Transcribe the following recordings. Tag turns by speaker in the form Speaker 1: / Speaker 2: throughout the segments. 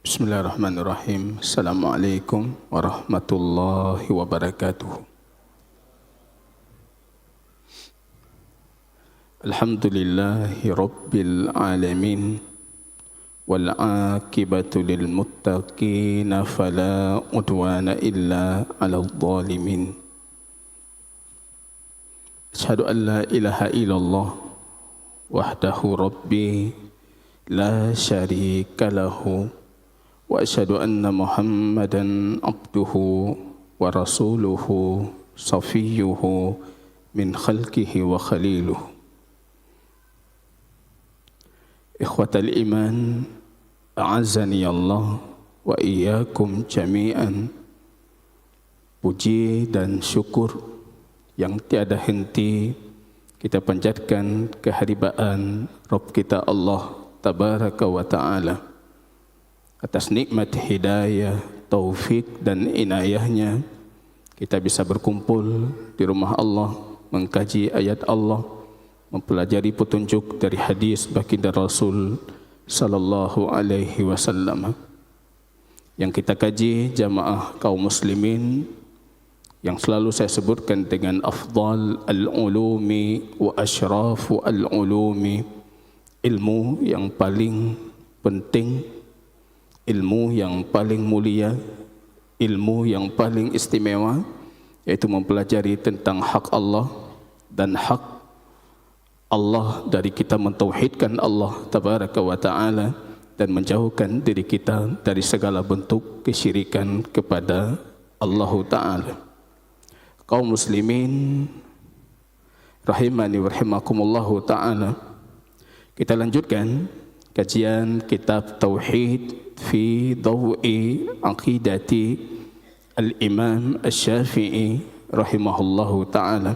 Speaker 1: Bismillahirrahmanirrahim. Assalamualaikum warahmatullahi wabarakatuh. Alhamdulillahi rabbil alamin. Wal aqibatu lil muttaqin fala udwana illa 'alal zalimin. Asyhadu an la ilaha illallah wahdahu rabbi la syarika lahu wa asyhadu anna Muhammadan abduhu wa rasuluhu safiyyuhu min khalqihi wa khaliluhu. Ikhwatal iman, a'azzani Allah wa iyyakum jami'an. Puji dan syukur yang tiada henti kita panjatkan kehadiran Rabb kita Allah tabaraka wa ta'ala atas nikmat hidayah, taufik dan inayahnya kita bisa berkumpul di rumah Allah, mengkaji ayat Allah, mempelajari petunjuk dari hadis baginda Rasul sallallahu alaihi wasallam. Yang kita kaji jamaah kaum muslimin yang selalu saya sebutkan dengan afdal al-ulumi wa ashrafu al-ulumi, ilmu yang paling penting, ilmu yang paling mulia, ilmu yang paling istimewa, yaitu mempelajari tentang hak Allah dan hak Allah dari kita mentauhidkan Allah tabaraka wa ta'ala dan menjauhkan diri kita dari segala bentuk kesyirikan kepada Allah ta'ala. Kaum muslimin rahimani wa rahimakumullahu ta'ala, kita lanjutkan kajian kitab Tauhid fi Daw'i Aqidati Al-Imam Asy-Syafi'i rahimahullahu ta'ala.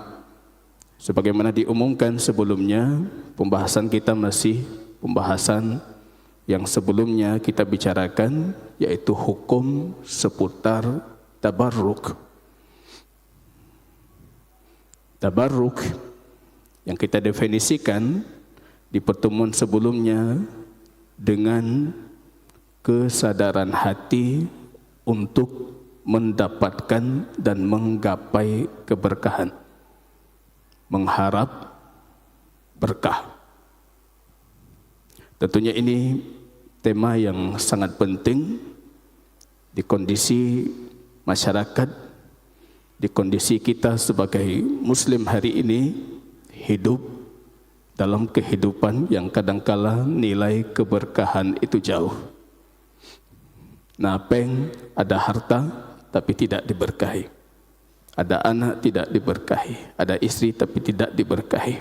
Speaker 1: Sebagaimana diumumkan sebelumnya, pembahasan kita masih pembahasan yang sebelumnya kita bicarakan, yaitu hukum seputar tabarruk. Tabarruk yang kita definisikan di pertemuan sebelumnya dengan kesadaran hati untuk mendapatkan dan menggapai keberkahan, mengharap berkah. Tentunya ini tema yang sangat penting di kondisi masyarakat, di kondisi kita sebagai muslim hari ini hidup dalam kehidupan yang kadangkala nilai keberkahan itu jauh. Napeng, ada harta tapi tidak diberkahi, ada anak tidak diberkahi, ada istri tapi tidak diberkahi.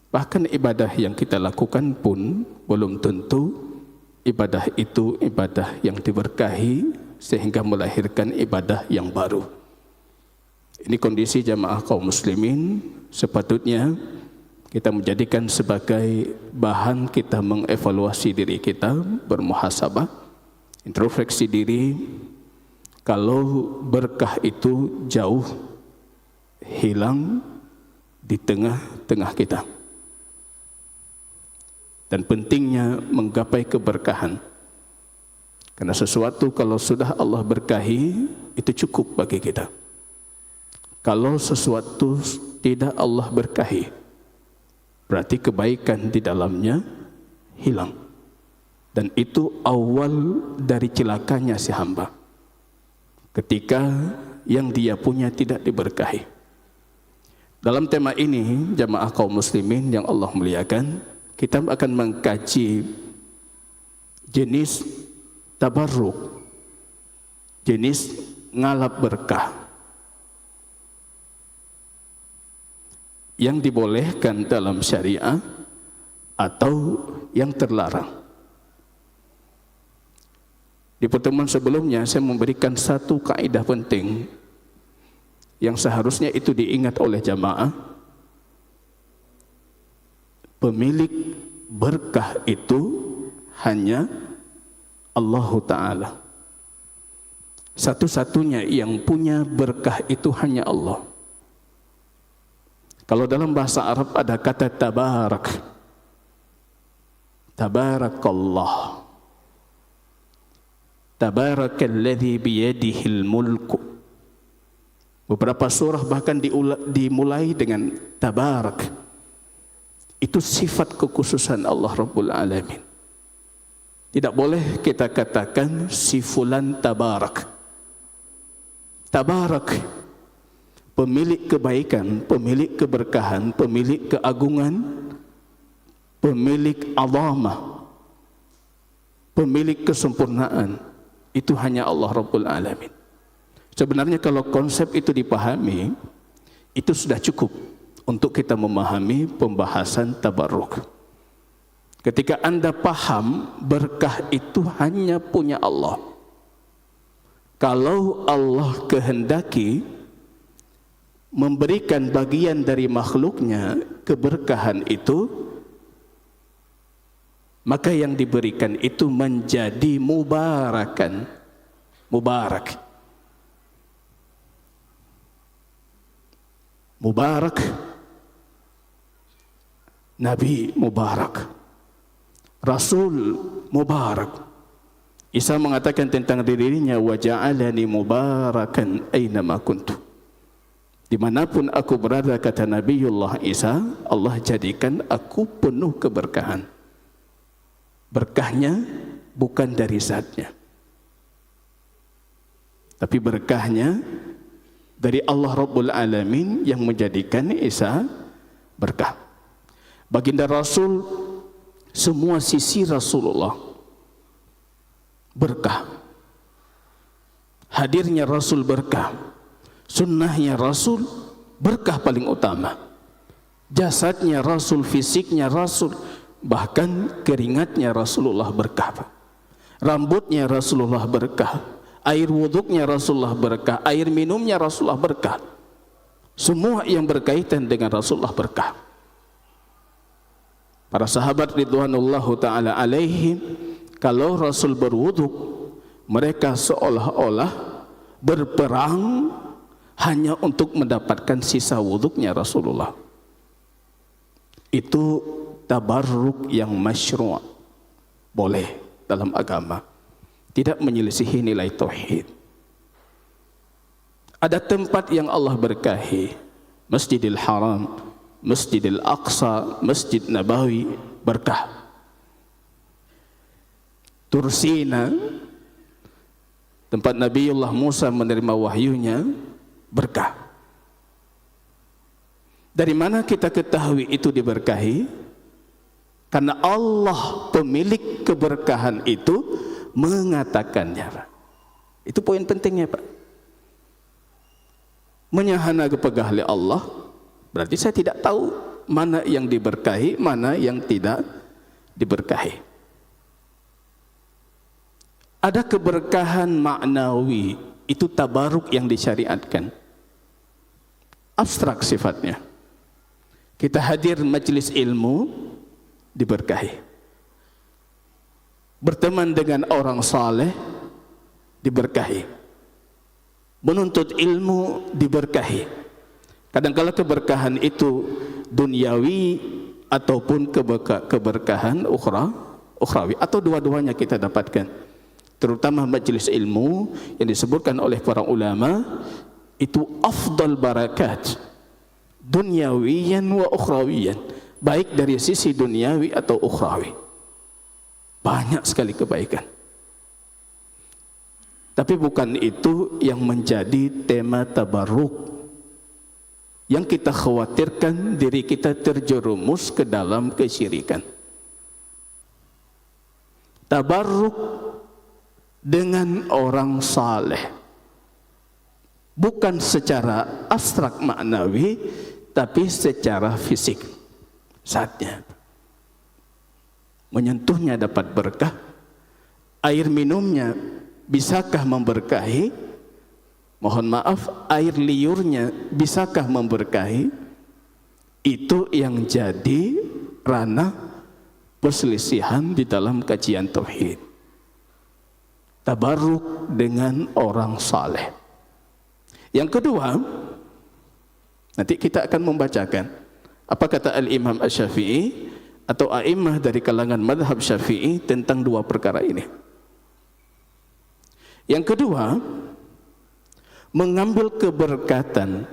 Speaker 1: Bahkan ibadah yang kita lakukan pun belum tentu ibadah itu ibadah yang diberkahi sehingga melahirkan ibadah yang baru. Ini kondisi jamaah kaum muslimin sepatutnya kita menjadikan sebagai bahan kita mengevaluasi diri kita, bermuhasabah, introspeksi diri. Kalau berkah itu jauh hilang di tengah-tengah kita, dan pentingnya menggapai keberkahan, karena sesuatu kalau sudah Allah berkahi itu cukup bagi kita. Kalau sesuatu tidak Allah berkahi, berarti kebaikan di dalamnya hilang, dan itu awal dari celakanya si hamba ketika yang dia punya tidak diberkahi. Dalam tema ini jamaah kaum muslimin yang Allah muliakan, kita akan mengkaji jenis tabarruk, jenis ngalap berkah yang dibolehkan dalam syariah atau yang terlarang. Di pertemuan sebelumnya saya memberikan satu kaidah penting yang seharusnya itu diingat oleh jamaah. Pemilik berkah itu hanya Allah Ta'ala. Satu-satunya yang punya berkah itu hanya Allah. Kalau dalam bahasa Arab ada kata tabarak, tabarakallah. Tabarakalladzi biyadihil mulku. Beberapa surah bahkan dimulai dengan tabarak. Itu sifat kekhususan Allah Rabbul Alamin. Tidak boleh kita katakan si fulan tabarak. Tabarak, pemilik kebaikan, pemilik keberkahan, pemilik keagungan, pemilik azamah, pemilik kesempurnaan. Itu hanya Allah Rabbul Alamin. Sebenarnya kalau konsep itu dipahami, itu sudah cukup untuk kita memahami pembahasan tabarruk. Ketika Anda paham berkah itu hanya punya Allah. Kalau Allah kehendaki memberikan bagian dari makhluknya keberkahan itu, maka yang diberikan itu menjadi mubarakan. Mubarak. Mubarak, Nabi Mubarak, Rasul Mubarak. Isa mengatakan tentang dirinya, wa ja'alani mubarakan aynama kuntu. Dimanapun aku berada, kata Nabiullah Isa, Allah jadikan aku penuh keberkahan. Berkahnya bukan dari zatnya, tapi berkahnya dari Allah Rabbul Alamin yang menjadikan Isa berkah. Baginda Rasul, semua sisi Rasulullah berkah. Hadirnya Rasul berkah. Sunnahnya Rasul berkah paling utama. Jasadnya Rasul, fisiknya Rasul, bahkan keringatnya Rasulullah berkah. Rambutnya Rasulullah berkah. Air wuduknya Rasulullah berkah, air minumnya Rasulullah berkah. Semua yang berkaitan dengan Rasulullah berkah. Para sahabat ridwanullahu ta'ala alaihim, kalau Rasul berwuduk, mereka seolah-olah berperang hanya untuk mendapatkan sisa wuduknya Rasulullah. Itu tabarruk yang masyru', boleh dalam agama. Tidak menyelisihi nilai tauhid. Ada tempat yang Allah berkahi, Masjidil Haram, Masjidil Aqsa, Masjid Nabawi, berkah. Tursina, tempat Nabiullah Musa menerima wahyunya, berkah. Dari mana kita ketahui itu diberkahi? Karena Allah pemilik keberkahan itu mengatakannya, Pak. Itu poin pentingnya, Pak. Menyahana kepegah oleh Allah, berarti saya tidak tahu mana yang diberkahi, mana yang tidak diberkahi. Ada keberkahan maknawi, itu tabaruk yang disyariatkan. Abstrak sifatnya. Kita hadir majelis ilmu, diberkahi. Berteman dengan orang saleh, diberkahi. Menuntut ilmu, diberkahi. Kadang-kala keberkahan itu duniawi ataupun keberkahan ukhrawi, atau dua-duanya kita dapatkan. Terutama majelis ilmu yang disebutkan oleh para ulama, itu afdal barakat dunyawiyan wa ukhrawiyan, baik dari sisi duniawi atau ukhrawi. Banyak sekali kebaikan. Tapi bukan itu yang menjadi tema tabarruk. Yang kita khawatirkan diri kita terjerumus ke dalam kesyirikan. Tabarruk dengan orang saleh, bukan secara abstrak maknawi, tapi secara fisik. Saatnya menyentuhnya dapat berkah. Air minumnya bisakah memberkahi? Mohon maaf, air liurnya bisakah memberkahi? Itu yang jadi ranah perselisihan di dalam kajian tauhid. Tabarruk dengan orang saleh. Yang kedua, nanti kita akan membacakan apa kata Al-Imam Asy-Syafi'i atau a'immah dari kalangan madhab Syafi'i tentang dua perkara ini. Yang kedua, mengambil keberkatan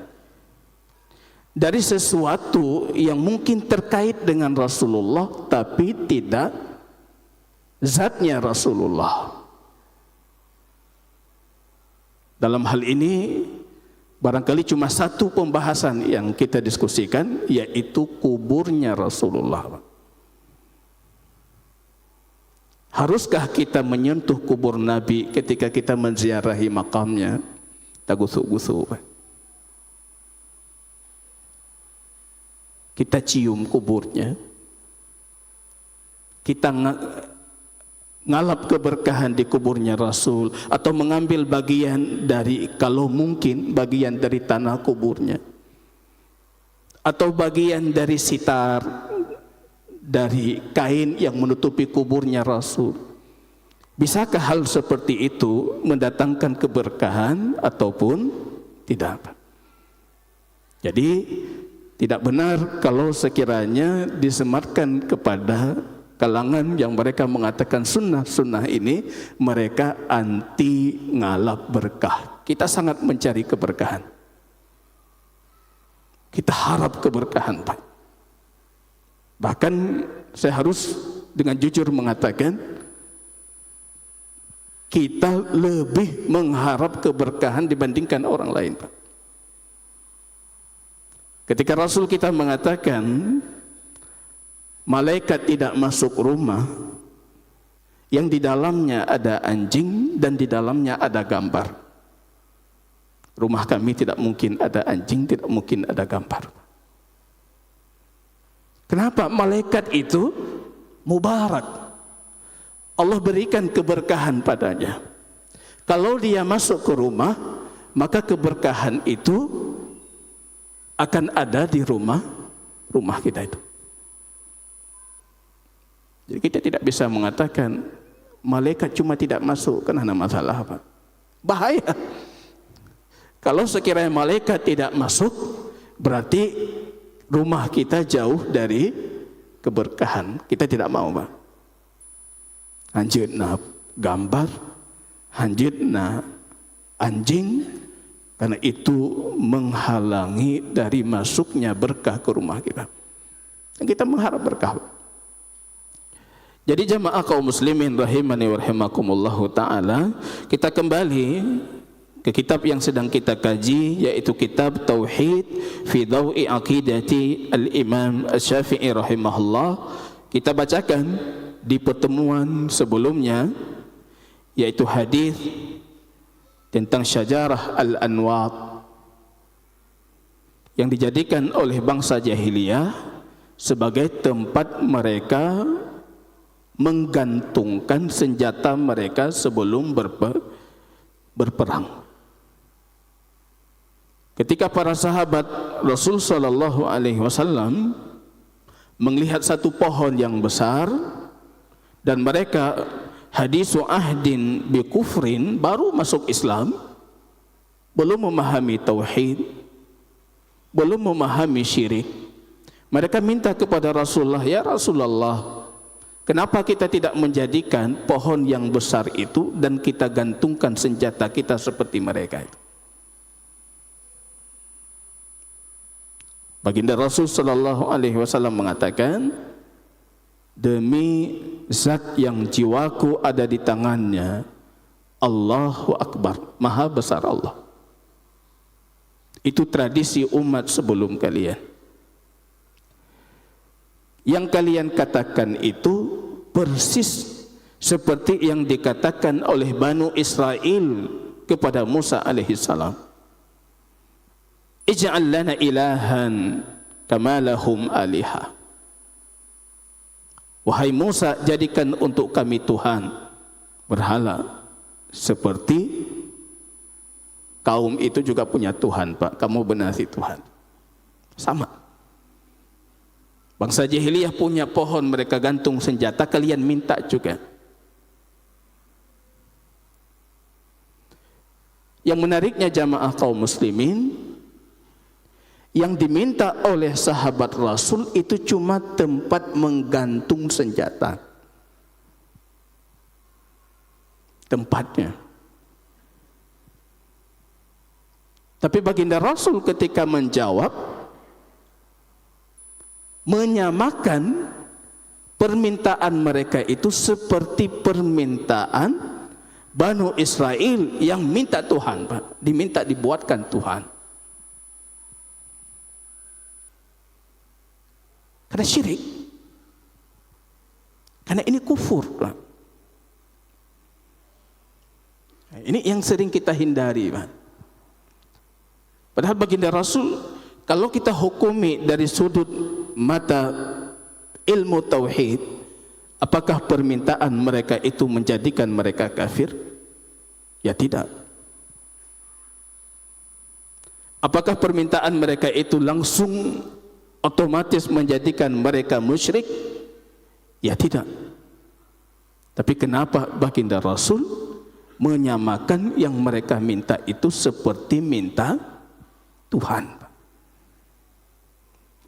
Speaker 1: dari sesuatu yang mungkin terkait dengan Rasulullah tapi tidak zatnya Rasulullah. Dalam hal ini barangkali cuma satu pembahasan yang kita diskusikan, yaitu kuburnya Rasulullah. Haruskah kita menyentuh kubur Nabi ketika kita menziarahi makamnya? Tak gusuk-gusuk. Kita cium kuburnya. Kita ngalap keberkahan di kuburnya Rasul, atau mengambil bagian dari, kalau mungkin bagian dari tanah kuburnya, atau bagian dari sitar, dari kain yang menutupi kuburnya Rasul. Bisakah hal seperti itu mendatangkan keberkahan ataupun tidak? Jadi tidak benar kalau sekiranya disematkan kepada kalangan yang mereka mengatakan sunnah ini mereka anti ngalap berkah. Kita sangat mencari keberkahan. Kita harap keberkahan, Pak. Bahkan saya harus dengan jujur mengatakan, kita lebih mengharap keberkahan dibandingkan orang lain, Pak. Ketika Rasul kita mengatakan malaikat tidak masuk rumah yang di dalamnya ada anjing dan di dalamnya ada gambar. Rumah kami tidak mungkin ada anjing, tidak mungkin ada gambar. Kenapa? Malaikat itu mubarak. Allah berikan keberkahan padanya. Kalau dia masuk ke rumah, maka keberkahan itu akan ada di rumah kita itu. Jadi kita tidak bisa mengatakan malaikat cuma tidak masuk karena masalah apa. Bahaya. Kalau sekiranya malaikat tidak masuk, berarti rumah kita jauh dari keberkahan. Kita tidak mau, Pak. Hanjitna gambar, hanjitna anjing, karena itu menghalangi dari masuknya berkah ke rumah kita. Dan kita mengharap berkah. Jadi jamaah kaum muslimin rahimani wa rahimakumullahu ta'ala, kita kembali ke kitab yang sedang kita kaji, yaitu kitab Tauhid fi Dawi Aqidati Al-Imam Asy-Syafi'i rahimahullah. Kita bacakan di pertemuan sebelumnya, yaitu hadis tentang syajarah Al-Anwat yang dijadikan oleh bangsa jahiliyah sebagai tempat mereka menggantungkan senjata mereka sebelum berperang. Ketika para sahabat Rasul sallallahu alaihi wasallam melihat satu pohon yang besar dan mereka hadisu ahdin bi kufrin, baru masuk Islam, belum memahami tauhid, belum memahami syirik, mereka minta kepada Rasulullah, ya Rasulullah, kenapa kita tidak menjadikan pohon yang besar itu dan kita gantungkan senjata kita seperti mereka itu? Baginda Rasul sallallahu alaihi wasallam mengatakan, demi zat yang jiwaku ada di tangannya, Allahu Akbar, maha besar Allah. Itu tradisi umat sebelum kalian. Yang kalian katakan itu persis seperti yang dikatakan oleh Banu Israel kepada Musa alaihissalam. Ij'al lana ilahan kama lahum aliha. Wahai Musa, jadikan untuk kami Tuhan berhala seperti kaum itu juga punya Tuhan, Pak. Kamu benasi Tuhan. Sama. Bangsa jahiliyah punya pohon, mereka gantung senjata, kalian minta juga. Yang menariknya jamaah kaum muslimin, yang diminta oleh sahabat Rasul itu cuma tempat menggantung senjata. Tempatnya. Tapi baginda Rasul ketika menjawab, menyamakan permintaan mereka itu seperti permintaan Banu Israel yang minta Tuhan, Pak, diminta dibuatkan Tuhan. Karena syirik. Karena ini kufur, Pak. Ini yang sering kita hindari, Pak. Padahal baginda Rasul, kalau kita hukumi dari sudut mata ilmu tauhid, apakah permintaan mereka itu menjadikan mereka kafir? Ya tidak. Apakah permintaan mereka itu langsung otomatis menjadikan mereka musyrik? Ya tidak. Tapi kenapa baginda Rasul menyamakan yang mereka minta itu seperti minta Tuhan?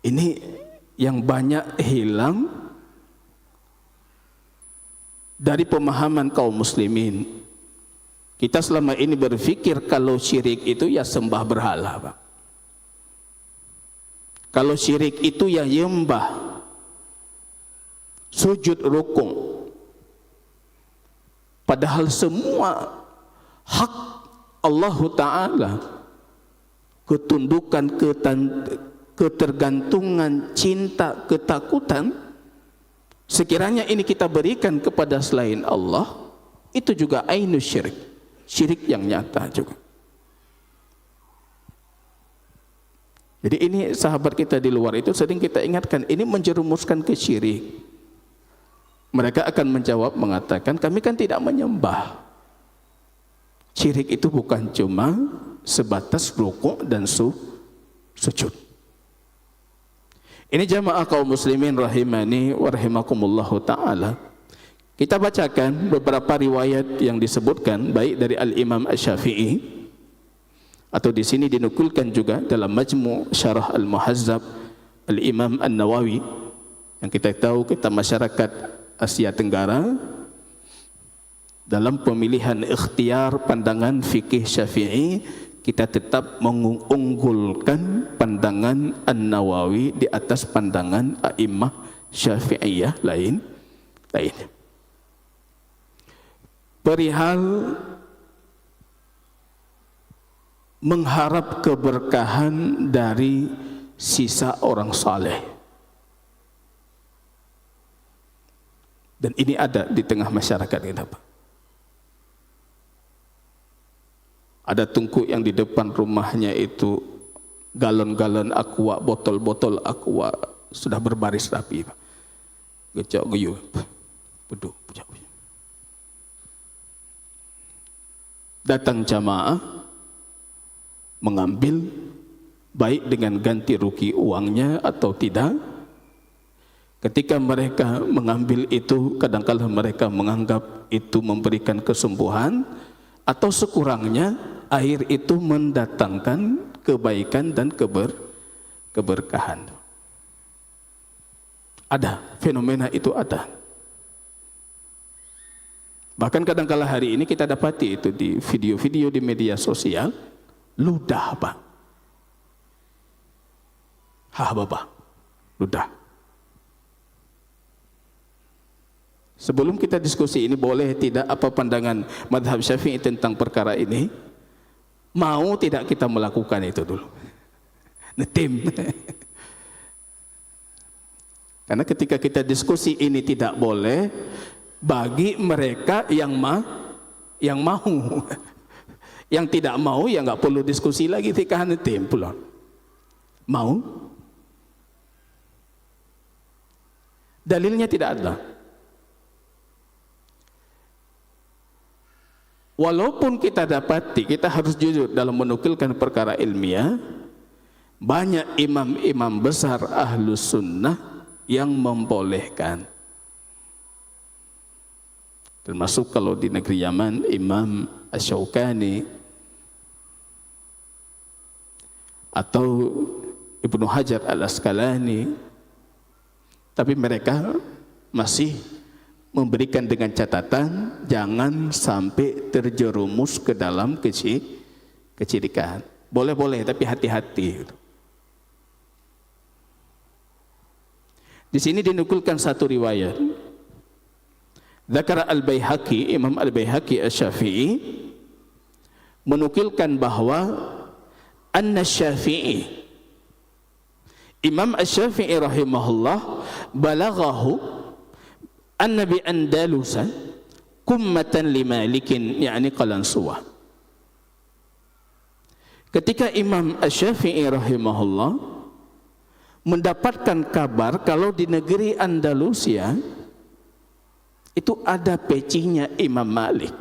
Speaker 1: Ini yang banyak hilang dari pemahaman kaum muslimin. Kita selama ini berpikir kalau syirik itu ya sembah berhala, Pak. Kalau syirik itu ya nyembah, sujud rukuk. Padahal semua hak Allah Ta'ala, ketundukan, ketergantungan, cinta, ketakutan, sekiranya ini kita berikan kepada selain Allah, itu juga ainus syirik, syirik yang nyata juga. Jadi ini sahabat kita di luar itu sering kita ingatkan, ini menjerumuskan ke syirik. Mereka akan menjawab mengatakan, kami kan tidak menyembah. Syirik itu bukan cuma sebatas rukuk dan sujud. Ini jamaah kaum muslimin rahimani wa rahimakumullahu ta'ala. Kita bacakan beberapa riwayat yang disebutkan baik dari Al-Imam Asy-Syafi'i, atau di sini dinukulkan juga dalam Majmu' Syarah Al-Muhazzab Al-Imam An-Nawawi, yang kita tahu kita masyarakat Asia Tenggara dalam pemilihan ikhtiar pandangan fikih Syafi'i, kita tetap mengunggulkan pandangan An-Nawawi di atas pandangan a'immah Syafi'iyah lain. Perihal mengharap keberkahan dari sisa orang saleh. Dan ini ada di tengah masyarakat kita, Pak. Ada tungku yang di depan rumahnya itu galon-galon aqua, botol-botol aqua sudah berbaris rapi, Pak. Gecok guyu, peduh, pujak. Datang jamaah mengambil, baik dengan ganti rugi uangnya atau tidak. Ketika mereka mengambil itu, kadang-kadang mereka menganggap itu memberikan kesembuhan, atau sekurangnya air itu mendatangkan kebaikan dan keberkahan. Ada, fenomena itu ada. Bahkan kadang-kadang hari ini kita dapati itu di video-video di media sosial, ludah, Pak. Bapak, ludah. Sebelum kita diskusi ini, boleh tidak apa pandangan madhab Syafi'i tentang perkara ini? Mau tidak kita melakukan itu dulu? Netim. Karena ketika kita diskusi ini tidak boleh bagi mereka yang mau. Yang tidak mau ya nggak perlu diskusi lagi, fikah netim pula. Mau? Dalilnya tidak ada. Walaupun kita dapati, kita harus jujur dalam menukilkan perkara ilmiah, banyak imam-imam besar Ahlus Sunnah yang membolehkan. Termasuk kalau di negeri Yaman, Imam Asy-Syaukani atau Ibnu Hajar Al-Asqalani. Tapi mereka masih memberikan dengan catatan jangan sampai terjerumus ke dalam kesyirikan. Boleh-boleh tapi hati-hati. Di sini dinukulkan satu riwayat. Dzakara Al-Baihaqi, Imam Al-Baihaqi Asy-Syafi'i menukilkan bahwa anna Syafi'i, Imam Asy-Syafi'i rahimahullah, balaghahu anna bi Andalusa kummatan li Malikin, yakni Qalansuwah. Ketika Imam Asy-Syafi'i rahimahullah mendapatkan kabar kalau di negeri Andalusia itu ada pecinya Imam Malik.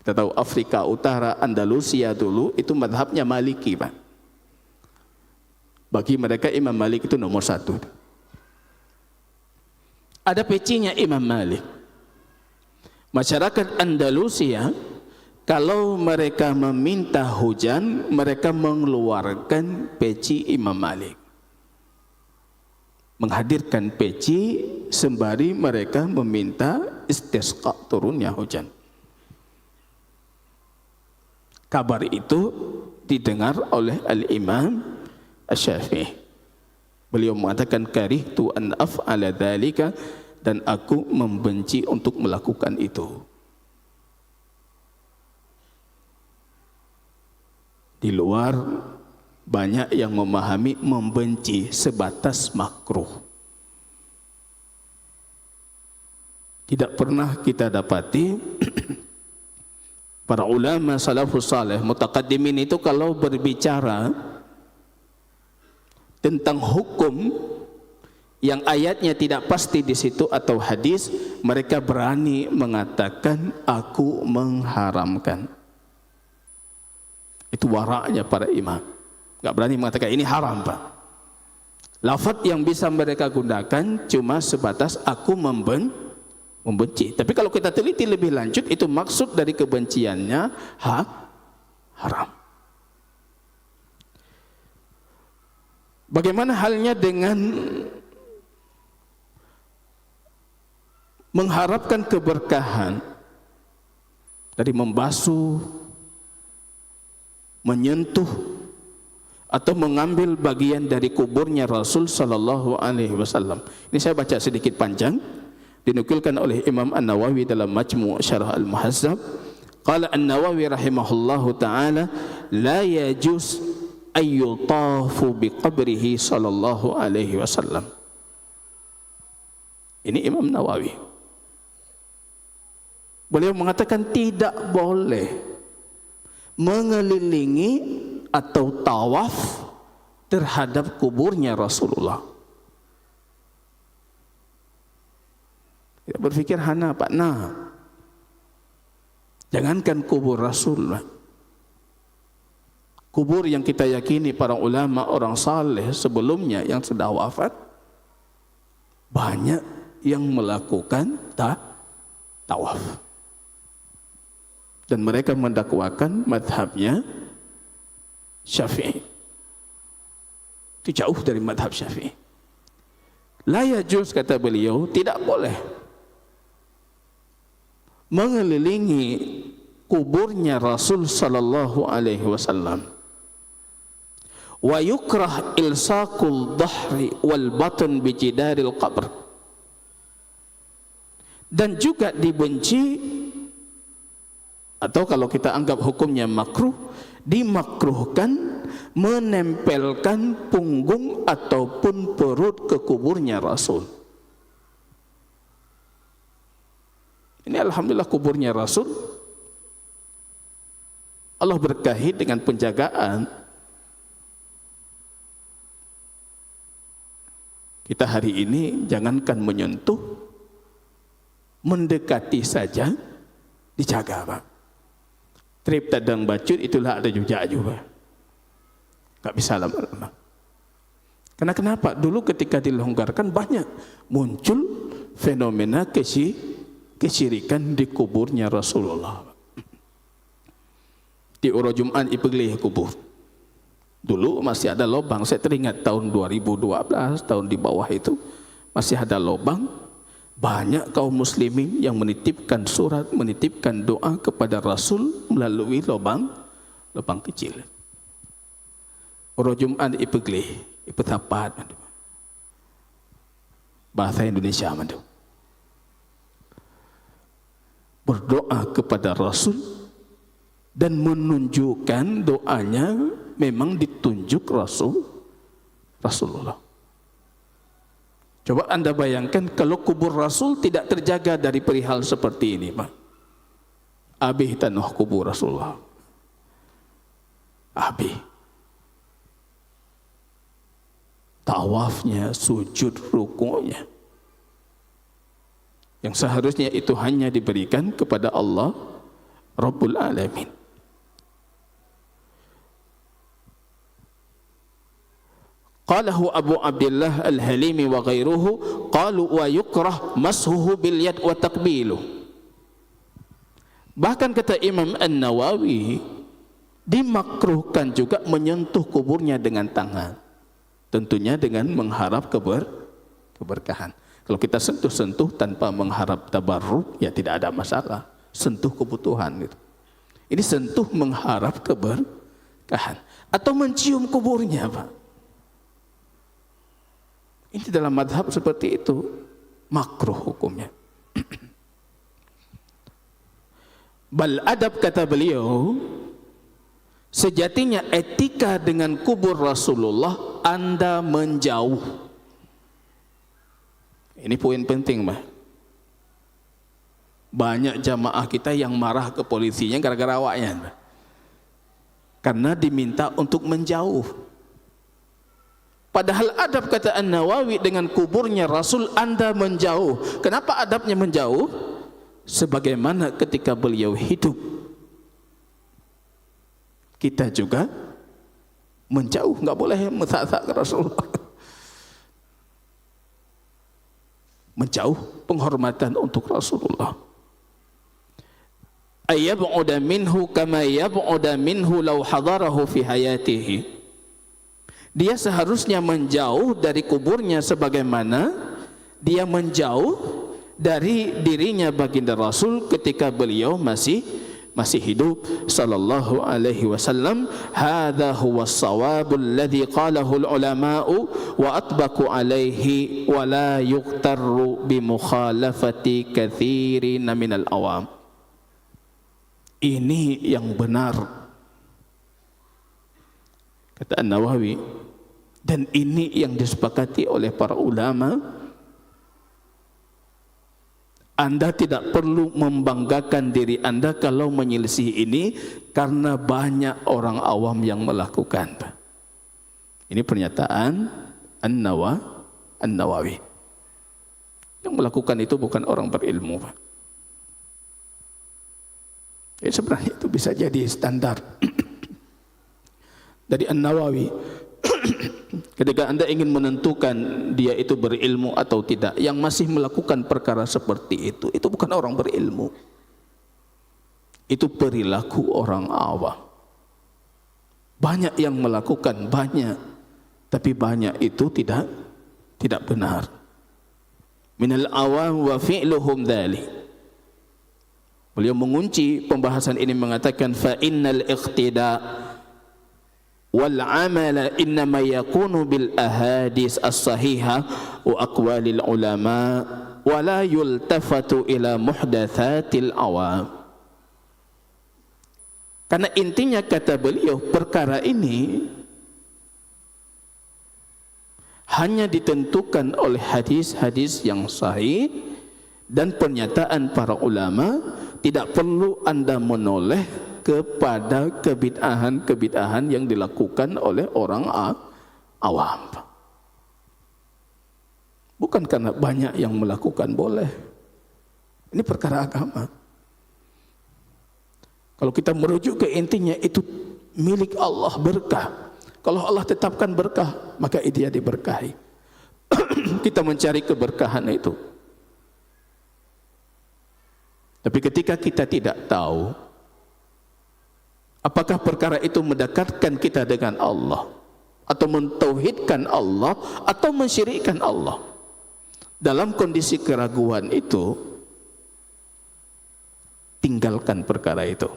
Speaker 1: Kita tahu Afrika Utara, Andalusia dulu itu madhabnya Maliki, Pak. Bagi mereka Imam Malik itu nomor satu. Ada pecinya Imam Malik. Masyarakat Andalusia kalau mereka meminta hujan, mereka mengeluarkan peci Imam Malik, menghadirkan peci sembari mereka meminta istisqa, turunnya hujan. Kabar itu didengar oleh Al-Imam Asy-Syafi'i. Beliau mengatakan karihtu an af'ala dzalika, dan aku membenci untuk melakukan itu. Di luar banyak yang memahami membenci sebatas makruh. Tidak pernah kita dapati para ulama salafus saleh mutaqaddimin itu kalau berbicara tentang hukum yang ayatnya tidak pasti di situ atau hadis, mereka berani mengatakan aku mengharamkan. Itu waraknya para imam. Enggak berani mengatakan ini haram, Pak. Lafaz yang bisa mereka gunakan cuma sebatas aku membenci. Tapi kalau kita teliti lebih lanjut, itu maksud dari kebenciannya haram. Bagaimana halnya dengan mengharapkan keberkahan dari membasuh, menyentuh atau mengambil bagian dari kuburnya Rasul sallallahu alaihi wasallam? Ini saya baca sedikit panjang, dinukilkan oleh Imam An-Nawawi dalam Majmu' Syarah Al-Muhazzab. Qala An-Nawawi rahimahullahu taala la yajuz ayyutafu biqabrihi sallallahu alaihi wasallam. Ini Imam Nawawi. Beliau mengatakan tidak boleh mengelilingi atau tawaf terhadap kuburnya Rasulullah. Kita berpikir hana, Pak, nah, jangankan kubur Rasulullah, kubur yang kita yakini para ulama orang saleh sebelumnya yang sudah wafat, banyak yang melakukan tawaf. Dan mereka mendakwakan madhabnya Syafi'i. Itu jauh dari madhab Syafi'i. La yajuz, kata beliau, tidak boleh mengelilingi kuburnya Rasul sallallahu alaihi wasallam. Wa yukrah ilsaqul dhahri wal batn bi jidaril qabr. Dan juga dibenci, atau kalau kita anggap hukumnya makruh, dimakruhkan menempelkan punggung ataupun perut ke kuburnya Rasul. Ini alhamdulillah kuburnya Rasul Allah berkahi dengan penjagaan. Kita hari ini jangankan menyentuh, mendekati saja dijaga, Pak. Trip tadang bacut itulah ada juga. Gak bisa lama-lama. Karena kenapa? Dulu ketika dilonggarkan banyak muncul fenomena kesyirikan di kuburnya Rasulullah. Di Uro Jum'an ipegli kubur. Dulu masih ada lubang. Saya teringat tahun 2012, tahun di bawah itu masih ada lubang. Banyak kaum muslimin yang menitipkan surat, menitipkan doa kepada Rasul melalui lubang lubang kecil. Orang Jumat ipeglih, ipetapat, bahasa Indonesia mandu. Berdoa kepada Rasul dan menunjukkan doanya memang ditunjuk Rasulullah. Coba Anda bayangkan kalau kubur Rasul tidak terjaga dari perihal seperti ini, Pak. Abih tanah kubur Rasulullah. Abih. Tawafnya, sujud, rukunya. Yang seharusnya itu hanya diberikan kepada Allah Rabbul Alamin. Qalahu Abu Abdullah Al-Halimi wa ghairuhu qalu wa yukrah mashuhu bil yad wa taqbilu. Bahkan kata Imam An-Nawawi, dimakruhkan juga menyentuh kuburnya dengan tangan. Tentunya dengan mengharap keberkahan. Kalau kita sentuh-sentuh tanpa mengharap tabarruk, ya tidak ada masalah. Sentuh kebutuhan gitu. Ini sentuh mengharap keberkahan. Atau mencium kuburnya, Pak. Ini dalam madhab seperti itu. Makruh hukumnya. Bal adab kata beliau, sejatinya etika dengan kubur Rasulullah Anda menjauh. Ini poin penting, Mbak. Banyak jamaah kita yang marah ke polisinya gara-gara awaknya, Mbak. Karena diminta untuk menjauh. Padahal adab kata An-Nawawi dengan kuburnya Rasul Anda menjauh. Kenapa adabnya menjauh? Sebagaimana ketika beliau hidup, kita juga menjauh, nggak boleh mensasak ke Rasulullah. Menjauh penghormatan untuk Rasulullah. Ayyab'uda minhu kama yab'uda minhu law hadarahu fi hayatihi. Dia seharusnya menjauh dari kuburnya sebagaimana dia menjauh dari dirinya baginda Rasul ketika beliau masih hidup sallallahu alaihi wasallam. Hadza huwa as-shawabul ladzi qalahu al-ulama'u wa atbaqu alaihi wa la yuqtarru bi mukhalafati katsirin minal awam. Ini yang benar kata An-Nawawi, dan ini yang disepakati oleh para ulama. Anda tidak perlu membanggakan diri Anda kalau menyelisih ini, karena banyak orang awam yang melakukan. Ini pernyataan An-Nawawi. Yang melakukan itu bukan orang berilmu, Pak. Sebenarnya itu bisa jadi standar dari An-Nawawi. Ketika Anda ingin menentukan dia itu berilmu atau tidak, yang masih melakukan perkara seperti itu bukan orang berilmu. Itu perilaku orang awam. Banyak yang melakukan, banyak, tapi banyak itu tidak benar. Minal awam wa fi'luhum dzalik. Beliau mengunci pembahasan ini mengatakan fa innal iqtida wal amala innama yakunu bil ahadits as-sahihah wa aqwalil ulama wa la yultafatu ila muhdatsatil awam. Karena intinya kata beliau, perkara ini hanya ditentukan oleh hadis-hadis yang sahih dan pernyataan para ulama. Tidak perlu Anda menoleh kepada kebid'ahan yang dilakukan oleh orang awam. Bukan karena banyak yang melakukan boleh. Ini perkara agama. Kalau kita merujuk ke intinya, itu milik Allah, berkah. Kalau Allah tetapkan berkah, maka dia diberkahi. Kita mencari keberkahan itu. Tapi ketika kita tidak tahu apakah perkara itu mendekatkan kita dengan Allah, atau mentauhidkan Allah, atau mensyirikkan Allah, dalam kondisi keraguan itu, tinggalkan perkara itu.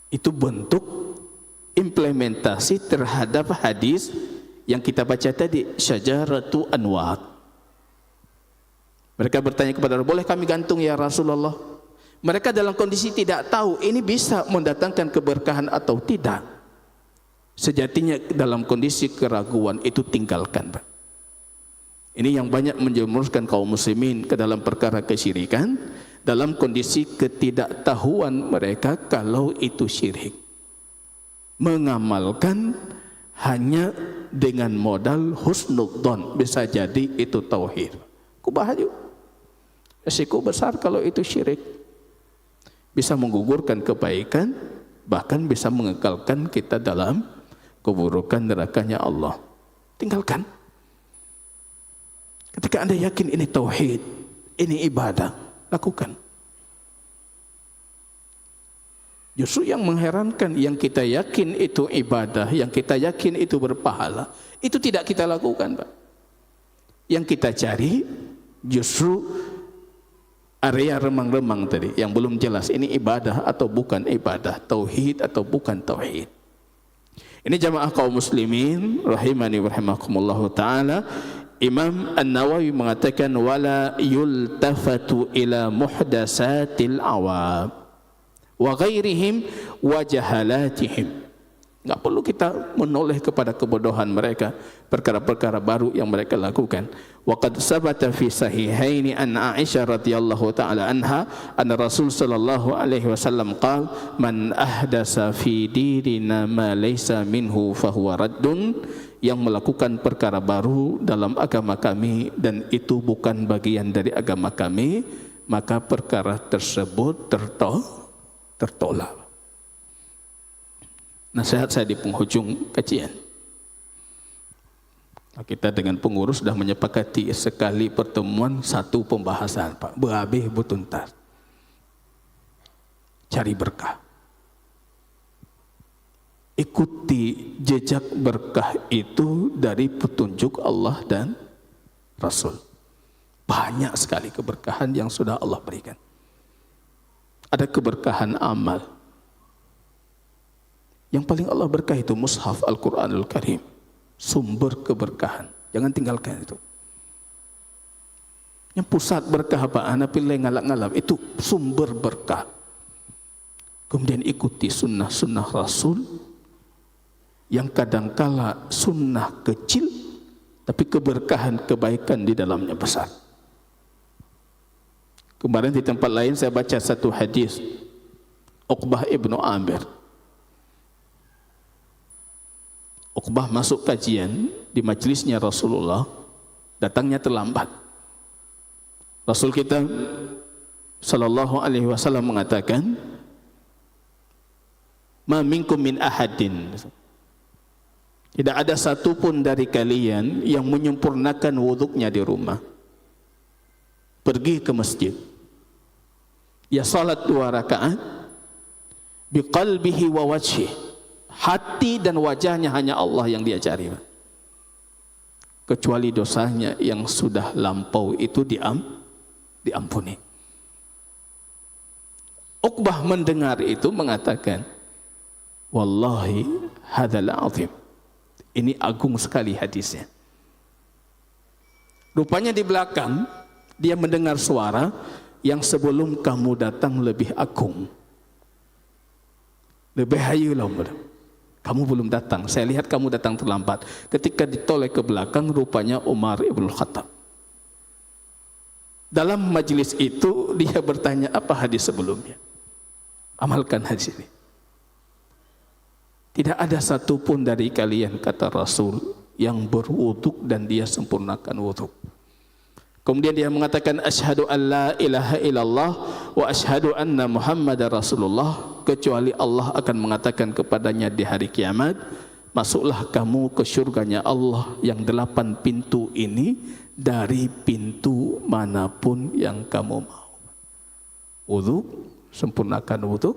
Speaker 1: Itu bentuk implementasi terhadap hadis yang kita baca tadi, Syajaratu Anwar. Mereka bertanya kepada Rasul, boleh kami gantung ya Rasulullah? Mereka dalam kondisi tidak tahu ini bisa mendatangkan keberkahan atau tidak. Sejatinya dalam kondisi keraguan itu tinggalkan, Pak. Ini yang banyak menjerumuskan kaum muslimin ke dalam perkara kesyirikan, dalam kondisi ketidaktahuan mereka kalau itu syirik. Mengamalkan hanya dengan modal husnudzon, bisa jadi itu tauhid. Kubahaju. Resiko besar kalau itu syirik. Bisa menggugurkan kebaikan, bahkan bisa mengekalkan kita dalam keburukan nerakanya Allah. Tinggalkan. Ketika Anda yakin ini tauhid, ini ibadah, lakukan. Justru yang mengherankan, yang kita yakin itu ibadah, yang kita yakin itu berpahala, itu tidak kita lakukan, Pak. Yang kita cari justru area remang-remang tadi, yang belum jelas ini ibadah atau bukan ibadah, tauhid atau bukan tauhid. Ini jamaah kaum muslimin rahimani wa rahimakumullah taala. Imam An-Nawawi mengatakan wala yultafatu ila muhdatsatil awam wa ghairihim wa jahalatihim. Enggak perlu kita menoleh kepada kebodohan mereka, perkara-perkara baru yang mereka lakukan. Wa qad sabata fi sahihaini an Aisyah radhiyallahu taala anha anna Rasul sallallahu alaihi wasallam qala man ahdasa fi dinina ma laysa minhu fahuwa raddun. Yang melakukan perkara baru dalam agama kami dan itu bukan bagian dari agama kami, maka perkara tersebut tertolak. Nasihat saya di penghujung kajian. Kita dengan pengurus sudah menyepakati sekali pertemuan satu pembahasan, Pak. Berhabis bertuntas. Cari berkah. Ikuti jejak berkah itu dari petunjuk Allah dan Rasul. Banyak sekali keberkahan yang sudah Allah berikan. Ada keberkahan amal. Yang paling Allah berkah itu mushaf Al-Quranul Karim. Sumber keberkahan. Jangan tinggalkan itu. Yang pusat berkah apa? Anak pilih ngalap-ngalap. Itu sumber berkah. Kemudian ikuti sunnah-sunnah Rasul. Yang kadangkala sunnah kecil, tapi keberkahan kebaikan di dalamnya besar. Kemarin di tempat lain saya baca satu hadis Uqbah ibnu Amir. Uqbah masuk kajian di majelisnya Rasulullah, datangnya terlambat. Rasul kita sallallahu alaihi wasallam mengatakan, "Ma minkum min ahadin." Tidak ada satupun dari kalian yang menyempurnakan wuduknya di rumah. Pergi ke masjid. Ya salat 2 rakaat. Biqalbihi wa wajhih. Hati dan wajahnya hanya Allah yang dia cari. Kecuali dosanya yang sudah lampau itu diampuni. Uqbah mendengar itu mengatakan, wallahi hadzal azim. Ini agung sekali hadisnya. Rupanya di belakang dia mendengar suara yang sebelum kamu datang lebih agung. Lebih hayu lah. Kamu belum datang. Saya lihat kamu datang terlambat. Ketika ditoleh ke belakang rupanya Umar ibn Khattab. Dalam majelis itu dia bertanya apa hadis sebelumnya. Amalkan hadis ini. Tidak ada satupun dari kalian, kata Rasul, yang berwuduk dan dia sempurnakan wuduk. Kemudian dia mengatakan, asyhadu an la ilaha illallah wa asyhadu anna Muhammadar Rasulullah. Kecuali Allah akan mengatakan kepadanya di hari kiamat, masuklah kamu ke syurganya Allah yang 8 pintu ini dari pintu manapun yang kamu mau. Wuduk, sempurnakan wuduk.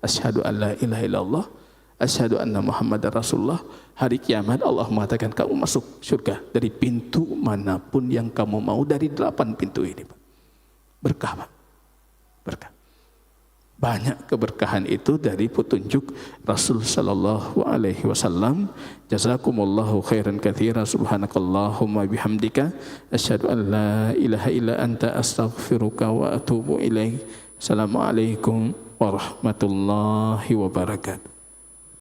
Speaker 1: Asyhadu an la ilaha illallah. Asyhadu anna Muhammadar Rasulullah. Hari kiamat Allah mengatakan kamu masuk surga dari pintu manapun yang kamu mau dari 8 pintu ini. Berkah, Pak. Berkah. banyak keberkahan itu dari petunjuk Rasul sallallahu alaihi wasallam. Jazakumullahu khairan katsira. Subhanakallahumma bihamdika asyhadu an la ilaha illa anta astaghfiruka wa atubu ilaik. Assalamualaikum warahmatullahi wabarakatuh.